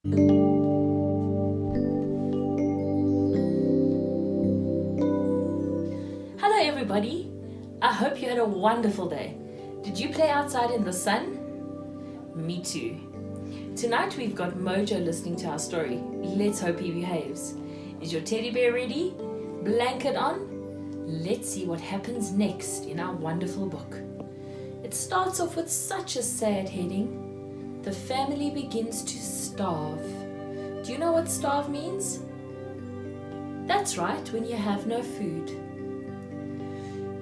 Hello everybody, I hope you had a wonderful day. Did you play outside in the sun? Me too. Tonight we've got Mojo listening to our story. Let's hope he behaves. Is your teddy bear ready? Blanket on? Let's see what happens next in our wonderful book. It starts off with such a sad heading. The family begins to starve. Do you know what starve means? That's right, when you have no food.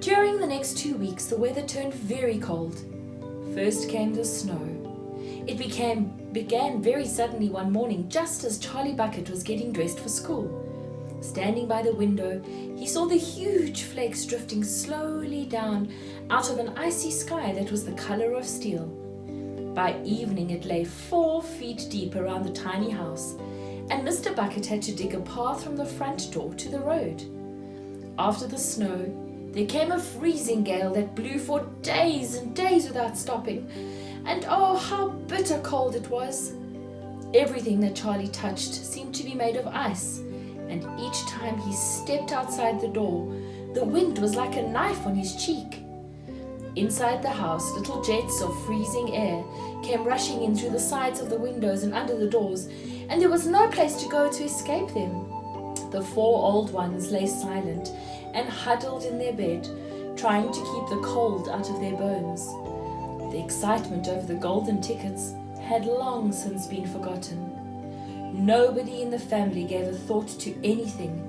During the next 2 weeks, the weather turned very cold. First came the snow. It began very suddenly one morning, just as Charlie Bucket was getting dressed for school. Standing by the window, he saw the huge flakes drifting slowly down out of an icy sky that was the color of steel. By evening, it lay 4 feet deep around the tiny house, and Mr. Bucket had to dig a path from the front door to the road. After the snow, there came a freezing gale that blew for days and days without stopping, and oh, how bitter cold it was! Everything that Charlie touched seemed to be made of ice, and each time he stepped outside the door, the wind was like a knife on his cheek. Inside the house, little jets of freezing air came rushing in through the sides of the windows and under the doors, and there was no place to go to escape them. The 4 old ones lay silent and huddled in their bed, trying to keep the cold out of their bones. The excitement over the golden tickets had long since been forgotten. Nobody in the family gave a thought to anything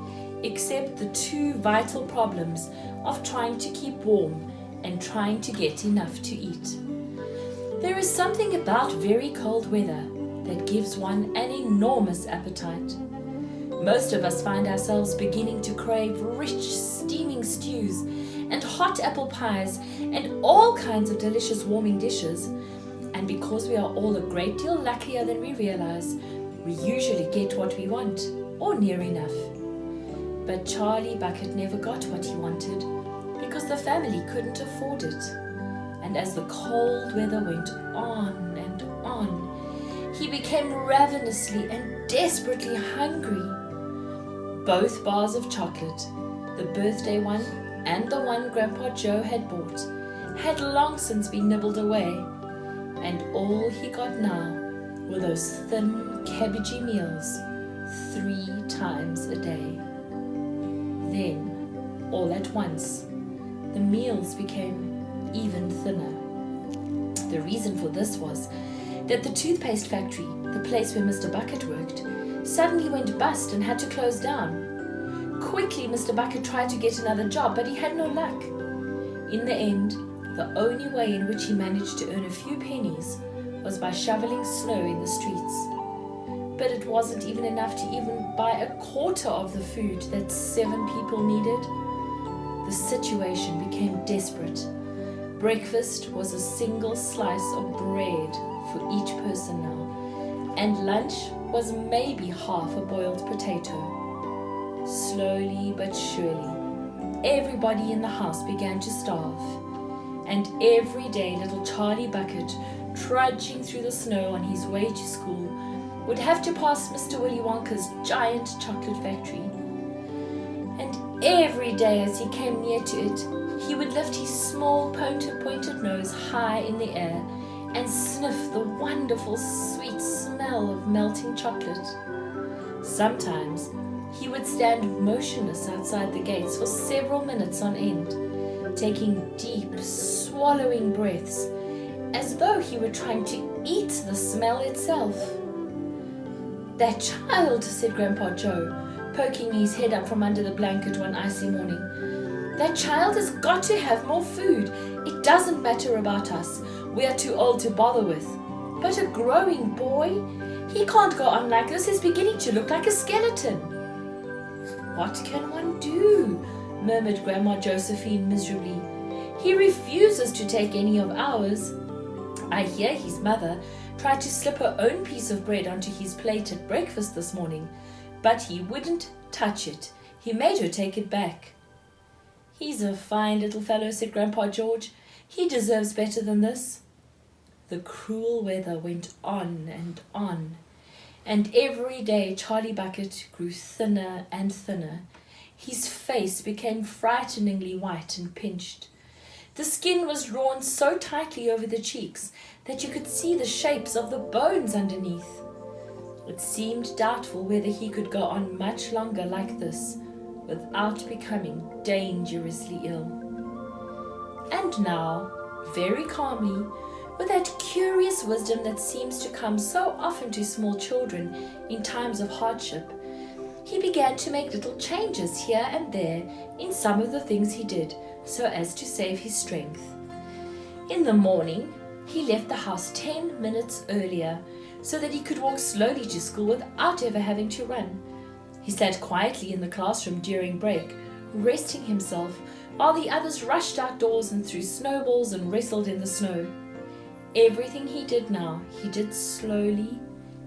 except the 2 vital problems of trying to keep warm and trying to get enough to eat. There is something about very cold weather that gives one an enormous appetite. Most of us find ourselves beginning to crave rich, steaming stews and hot apple pies and all kinds of delicious warming dishes. And because we are all a great deal luckier than we realize, we usually get what we want, or near enough. But Charlie Bucket never got what he wanted because the family couldn't afford it. And as the cold weather went on and on, he became ravenously and desperately hungry. Both bars of chocolate, the birthday one and the one Grandpa Joe had bought, had long since been nibbled away, and all he got now were those thin, cabbagey meals 3 times a day. Then, all at once, the meals became even thinner. The reason for this was that the toothpaste factory, the place where Mr. Bucket worked, suddenly went bust and had to close down. Quickly, Mr. Bucket tried to get another job, but he had no luck. In the end, the only way in which he managed to earn a few pennies was by shoveling snow in the streets. But it wasn't even enough to even buy a quarter of the food that 7 people needed. The situation became desperate. Breakfast was a single slice of bread for each person now, and lunch was maybe half a boiled potato. Slowly but surely, everybody in the house began to starve, and every day little Charlie Bucket, trudging through the snow on his way to school, would have to pass Mr. Willy Wonka's giant chocolate factory. And every day as he came near to it, he would lift his small pointed nose high in the air and sniff the wonderful sweet smell of melting chocolate. Sometimes he would stand motionless outside the gates for several minutes on end, taking deep, swallowing breaths, as though he were trying to eat the smell itself. "That child," said Grandpa Joe, poking his head up from under the blanket one icy morning. "That child has got to have more food. It doesn't matter about us. We are too old to bother with. But a growing boy? He can't go on like this. He's beginning to look like a skeleton." "What can one do?" murmured Grandma Josephine miserably. "He refuses to take any of ours. I hear his mother tried to slip her own piece of bread onto his plate at breakfast this morning, but he wouldn't touch it. He made her take it back." "He's a fine little fellow," said Grandpa George. "He deserves better than this." The cruel weather went on, And every day Charlie Bucket grew thinner and thinner. His face became frighteningly white and pinched. The skin was drawn so tightly over the cheeks that you could see the shapes of the bones underneath. It seemed doubtful whether he could go on much longer like this without becoming dangerously ill. And now, very calmly, with that curious wisdom that seems to come so often to small children in times of hardship, he began to make little changes here and there in some of the things he did so as to save his strength. In the morning, he left the house 10 minutes earlier so that he could walk slowly to school without ever having to run. He sat quietly in the classroom during break, resting himself while the others rushed outdoors and threw snowballs and wrestled in the snow. Everything he did now, he did slowly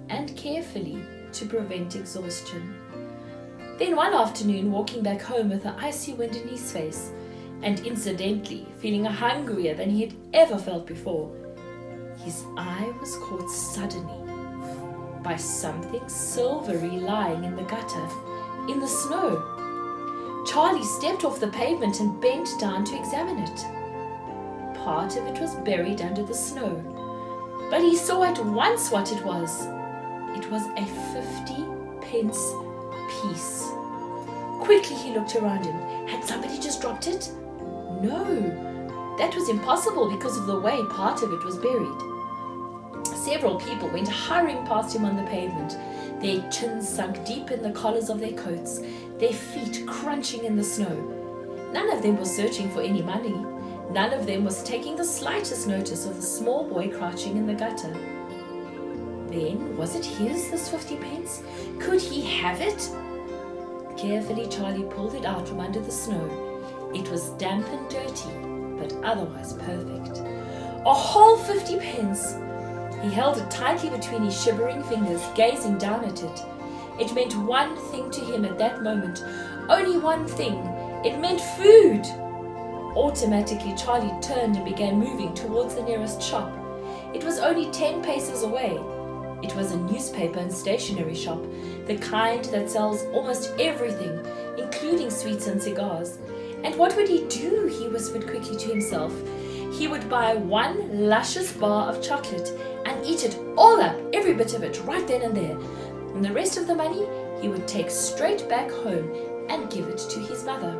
and carefully to prevent exhaustion. Then one afternoon, walking back home with the icy wind in his face, and incidentally feeling hungrier than he had ever felt before, his eye was caught suddenly by something silvery lying in the gutter, in the snow. Charlie stepped off the pavement and bent down to examine it. Part of it was buried under the snow, but he saw at once what it was. It was a 50-pence piece. Quickly he looked around him. Had somebody just dropped it? No, that was impossible because of the way part of it was buried. Several people went hurrying past him on the pavement, their chins sunk deep in the collars of their coats, their feet crunching in the snow. None of them was searching for any money. None of them was taking the slightest notice of the small boy crouching in the gutter. Then, was it his, this 50-pence? Could he have it? Carefully, Charlie pulled it out from under the snow. It was damp and dirty, but otherwise perfect. A whole 50-pence! He held it tightly between his shivering fingers, gazing down at it. It meant one thing to him at that moment, only one thing. It meant food! Automatically, Charlie turned and began moving towards the nearest shop. It was only 10 paces away. It was a newspaper and stationery shop, the kind that sells almost everything, including sweets and cigars. And what would he do? He whispered quickly to himself. He would buy one luscious bar of chocolate and eat it all up, every bit of it, right then and there. And the rest of the money he would take straight back home and give it to his mother.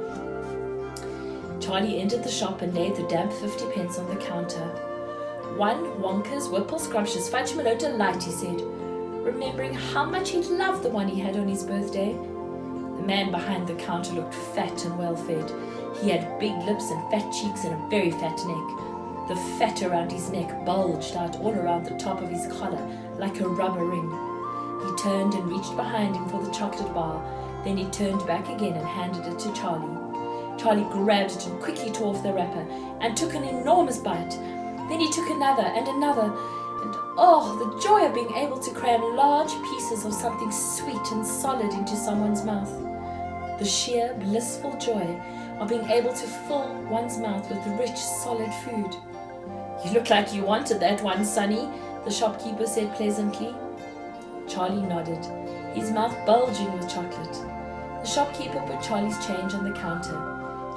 Charlie entered the shop and laid the damp 50-pence on the counter. One Wonka's Whipple Scrumptious Fudge Mallow Delight, he said, remembering how much he'd loved the one he had on his birthday. The man behind the counter looked fat and well-fed. He had big lips and fat cheeks and a very fat neck. The fat around his neck bulged out all around the top of his collar like a rubber ring. He turned and reached behind him for the chocolate bar. Then he turned back again and handed it to Charlie. Charlie grabbed it and quickly tore off the wrapper and took an enormous bite. Then he took another and another, and oh, the joy of being able to cram large pieces of something sweet and solid into someone's mouth. The sheer blissful joy of being able to fill one's mouth with rich, solid food. You look like you wanted that one, Sonny, the shopkeeper said pleasantly. Charlie nodded, his mouth bulging with chocolate. The shopkeeper put Charlie's change on the counter.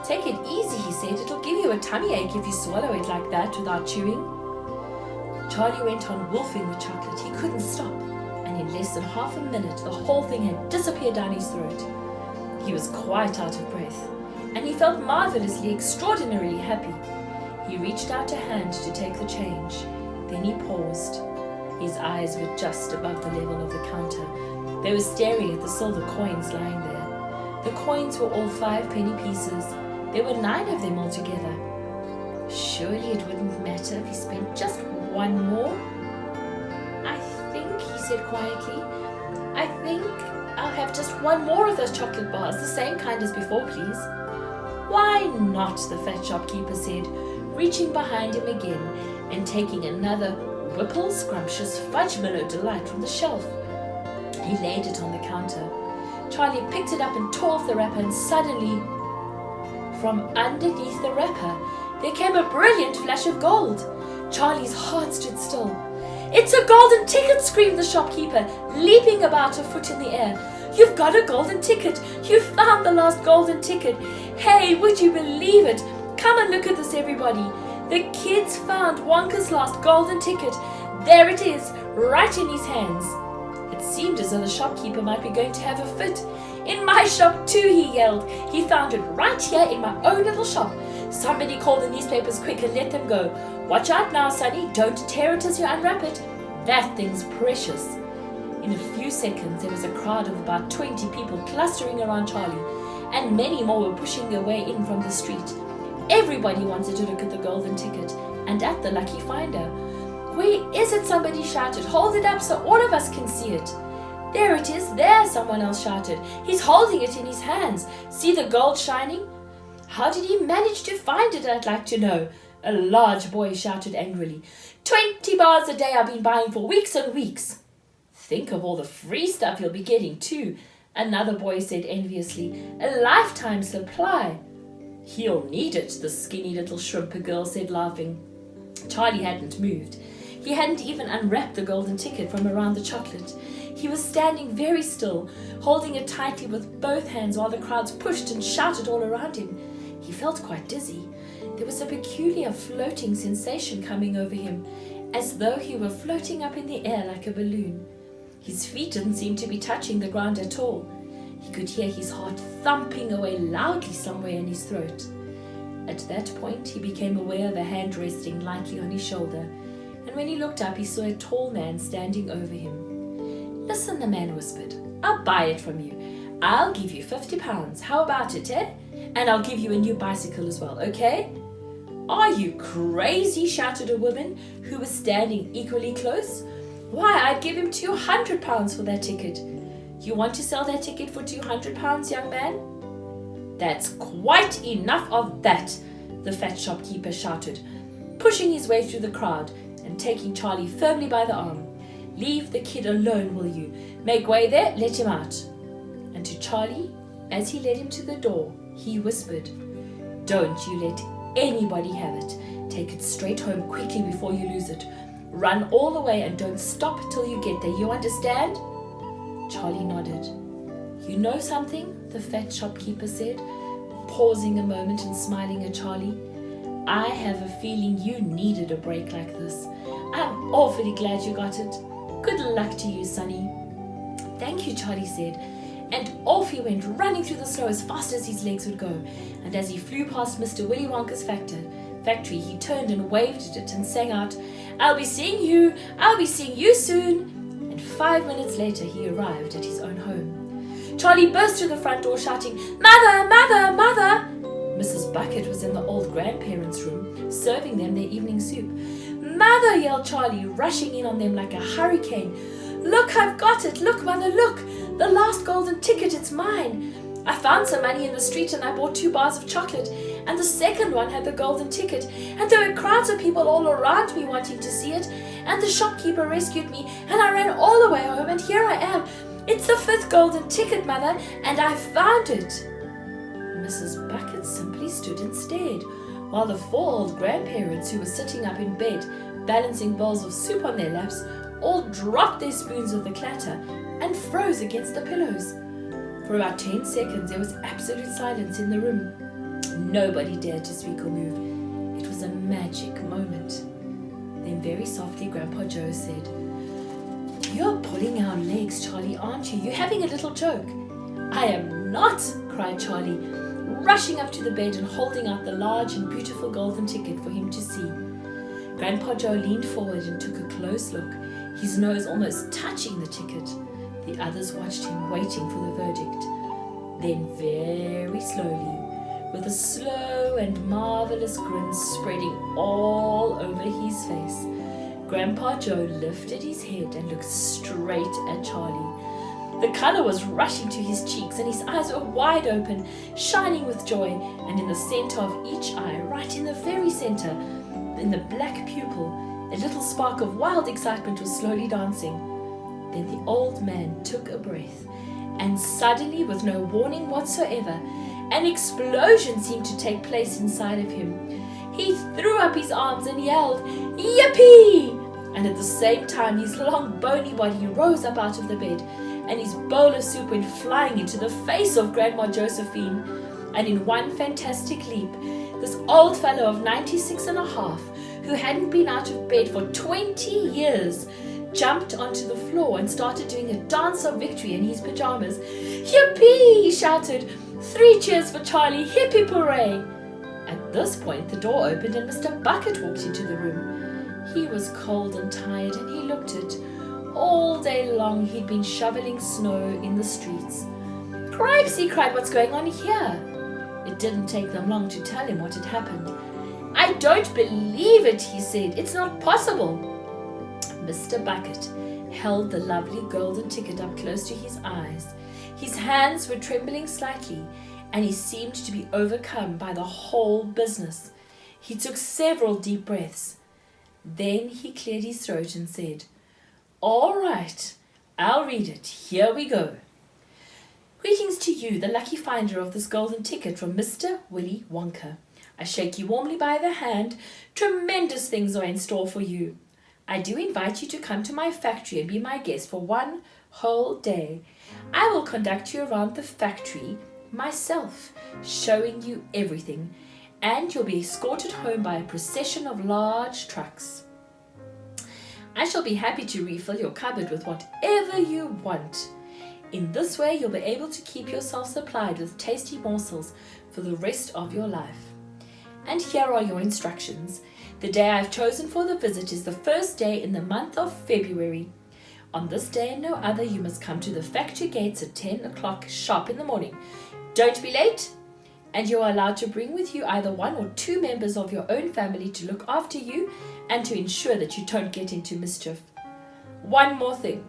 Take it easy, he said. It'll give you a tummy ache if you swallow it like that without chewing. Charlie went on wolfing the chocolate. He couldn't stop, and in less than half a minute, the whole thing had disappeared down his throat. He was quite out of breath, and he felt marvelously, extraordinarily happy. He reached out a hand to take the change. Then he paused. His eyes were just above the level of the counter. They were staring at the silver coins lying there. The coins were all 5-penny pieces. There were 9 of them altogether. Surely it wouldn't matter if he spent just one more? I think, he said quietly, I think I'll have just one more of those chocolate bars, the same kind as before, please. Why not, the fat shopkeeper said, reaching behind him again and taking another Whipple Scrumptious Fudge Mallow Delight from the shelf. He laid it on the counter. Charlie picked it up and tore off the wrapper, and suddenly, from underneath the wrapper, there came a brilliant flash of gold. Charlie's heart stood still. "It's a golden ticket!" screamed the shopkeeper, leaping about a foot in the air. "You've got a golden ticket! You've found the lost golden ticket! Hey, would you believe it? Come and look at this, everybody! The kids found Wonka's lost golden ticket. There it is, right in his hands." It seemed as though the shopkeeper might be going to have a fit. "In my shop too," he yelled. "He found it right here in my own little shop. Somebody call the newspapers quick and let them go. Watch out now, Sonny. Don't tear it as you unwrap it. That thing's precious." In a few seconds, there was a crowd of about 20 people clustering around Charlie, and many more were pushing their way in from the street. Everybody wanted to look at the golden ticket and at the lucky finder. "Where is it?" somebody shouted. "Hold it up so all of us can see it." "There it is, there," someone else shouted. "He's holding it in his hands. See the gold shining?" "How did he manage to find it, I'd like to know?" a large boy shouted angrily. 20 bars a day I've been buying for weeks and weeks." "Think of all the free stuff you'll be getting too," another boy said enviously. "A lifetime supply." "He'll need it," the skinny little shrimp girl said, laughing. Charlie hadn't moved. He hadn't even unwrapped the golden ticket from around the chocolate. He was standing very still, holding it tightly with both hands while the crowds pushed and shouted all around him. He felt quite dizzy. There was a peculiar floating sensation coming over him, as though he were floating up in the air like a balloon. His feet didn't seem to be touching the ground at all. He could hear his heart thumping away loudly somewhere in his throat. At that point, he became aware of a hand resting lightly on his shoulder, and when he looked up, he saw a tall man standing over him. "Listen," the man whispered. "I'll buy it from you. I'll give you £50. How about it, eh? And I'll give you a new bicycle as well, okay?" "Are you crazy?" shouted a woman who was standing equally close. "Why, I'd give him £200 for that ticket." "You want to sell that ticket for £200, young man?" "That's quite enough of that," the fat shopkeeper shouted, pushing his way through the crowd and taking Charlie firmly by the arm. "Leave the kid alone, will you? Make way there, let him out." And to Charlie, as he led him to the door, he whispered, "Don't you let anybody have it. Take it straight home quickly before you lose it. Run all the way and don't stop till you get there. You understand?" Charlie nodded. "You know something?" the fat shopkeeper said, pausing a moment and smiling at Charlie. "I have a feeling you needed a break like this. I'm awfully glad you got it. Good luck to you, Sonny." "Thank you," Charlie said, and off he went, running through the snow as fast as his legs would go. And as he flew past Mr. Willy Wonka's factory, he turned and waved at it and sang out, I'll be seeing you soon." And 5 minutes later, he arrived at his own home. Charlie burst through the front door shouting, "Mother, mother, mother!" Mrs. Bucket was in the old grandparents' room, serving them their evening soup. "Mother!" yelled Charlie, rushing in on them like a hurricane. "Look, I've got it! Look, Mother, look! The last golden ticket, it's mine! I found some money in the street and I bought 2 bars of chocolate, and the second one had the golden ticket, and there were crowds of people all around me wanting to see it, and the shopkeeper rescued me, and I ran all the way home, and here I am. It's the 5th golden ticket, Mother, and I found it." Mrs. Bucket simply stood and stared, while the 4 old grandparents who were sitting up in bed, balancing bowls of soup on their laps, all dropped their spoons with a clatter and froze against the pillows. For about 10 seconds, there was absolute silence in the room. Nobody dared to speak or move. It was a magic moment. Then very softly, Grandpa Joe said, "You're pulling our legs, Charlie, aren't you? You're having a little joke." "I am not," cried Charlie, rushing up to the bed and holding out the large and beautiful golden ticket for him to see. Grandpa Joe leaned forward and took a close look, his nose almost touching the ticket. The others watched him, waiting for the verdict. Then very slowly, with a slow and marvelous grin spreading all over his face, Grandpa Joe lifted his head and looked straight at Charlie. The color was rushing to his cheeks and his eyes were wide open, shining with joy, and in the center of each eye, right in the very center, in the black pupil, a little spark of wild excitement was slowly dancing. Then the old man took a breath, and suddenly, with no warning whatsoever, an explosion seemed to take place inside of him. He threw up his arms and yelled, "Yippee!" And at the same time, his long bony body rose up out of the bed, and his bowl of soup went flying into the face of Grandma Josephine. And in one fantastic leap, this old fellow of 96 and a half, who hadn't been out of bed for 20 years, jumped onto the floor and started doing a dance of victory in his pajamas. "Yippee!" he shouted. "3 cheers for Charlie! Hip hip hooray!" At this point, the door opened and Mr. Bucket walked into the room. He was cold and tired, and he looked it. All day long he'd been shoveling snow in the streets. "Cripes!" he cried. "What's going on here?" It didn't take them long to tell him what had happened. "I don't believe it," he said. "It's not possible." Mr. Bucket held the lovely golden ticket up close to his eyes. His hands were trembling slightly, and he seemed to be overcome by the whole business. He took several deep breaths. Then he cleared his throat and said, "All right, I'll read it. Here we go. Greetings to you, the lucky finder of this golden ticket from Mr. Willy Wonka. I shake you warmly by the hand. Tremendous things are in store for you. I do invite you to come to my factory and be my guest for 1 whole day. I will conduct you around the factory myself, showing you everything, and you'll be escorted home by a procession of large trucks. I shall be happy to refill your cupboard with whatever you want. In this way, you'll be able to keep yourself supplied with tasty morsels for the rest of your life. And here are your instructions. The day I've chosen for the visit is the first day in the month of February. On this day and no other, you must come to the factory gates at 10 o'clock sharp in the morning. Don't be late, and you are allowed to bring with you either 1 or 2 members of your own family to look after you and to ensure that you don't get into mischief. One more thing,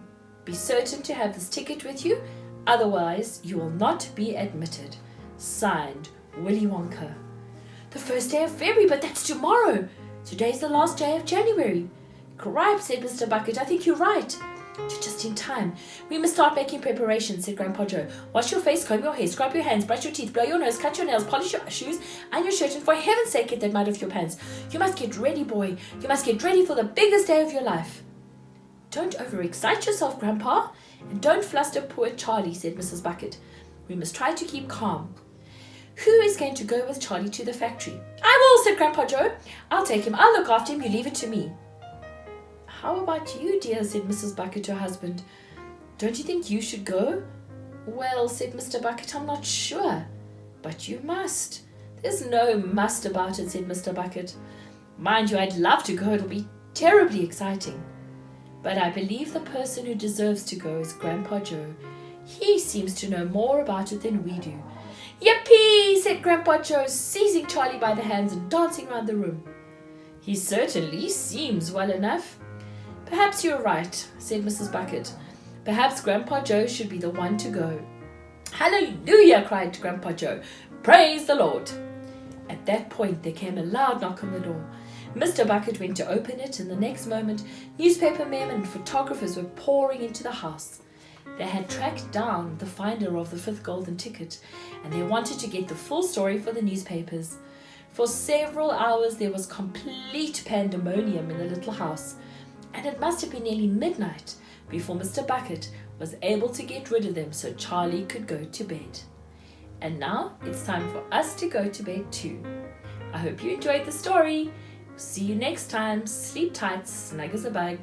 be certain to have this ticket with you, otherwise you will not be admitted. Signed, Willy Wonka. The first day of February, but that's tomorrow. Today's the last day of January. Gripe, said Mr. Bucket, I think you're right. You're just in time. We must start making preparations, said Grandpa Joe. Wash your face, comb your hair, scrub your hands, brush your teeth, blow your nose, cut your nails, polish your shoes and your shirt, and for heaven's sake, get that mud off your pants. You must get ready, boy. You must get ready for the biggest day of your life. Don't overexcite yourself, Grandpa, and don't fluster poor Charlie, said Mrs. Bucket. We must try to keep calm. Who is going to go with Charlie to the factory? I will, said Grandpa Joe. I'll take him. I'll look after him. You leave it to me. How about you, dear, said Mrs. Bucket to her husband. Don't you think you should go? Well, said Mr. Bucket, I'm not sure. But you must. There's no must about it, said Mr. Bucket. Mind you, I'd love to go. It'll be terribly exciting. But I believe the person who deserves to go is Grandpa Joe. He seems to know more about it than we do. Yippee, said Grandpa Joe, seizing Charlie by the hands and dancing round the room. He certainly seems well enough. Perhaps you're right, said Mrs. Bucket. Perhaps Grandpa Joe should be the one to go. Hallelujah, cried Grandpa Joe. Praise the Lord. At that point there came a loud knock on the door. Mr. Bucket went to open it, and the next moment newspaper men and photographers were pouring into the house. They had tracked down the finder of the 5th golden ticket, and they wanted to get the full story for the newspapers. For several hours there was complete pandemonium in the little house, and it must have been nearly midnight before Mr. Bucket was able to get rid of them so Charlie could go to bed. And now it's time for us to go to bed too. I hope you enjoyed the story. See you next time. Sleep tight, snug as a bug.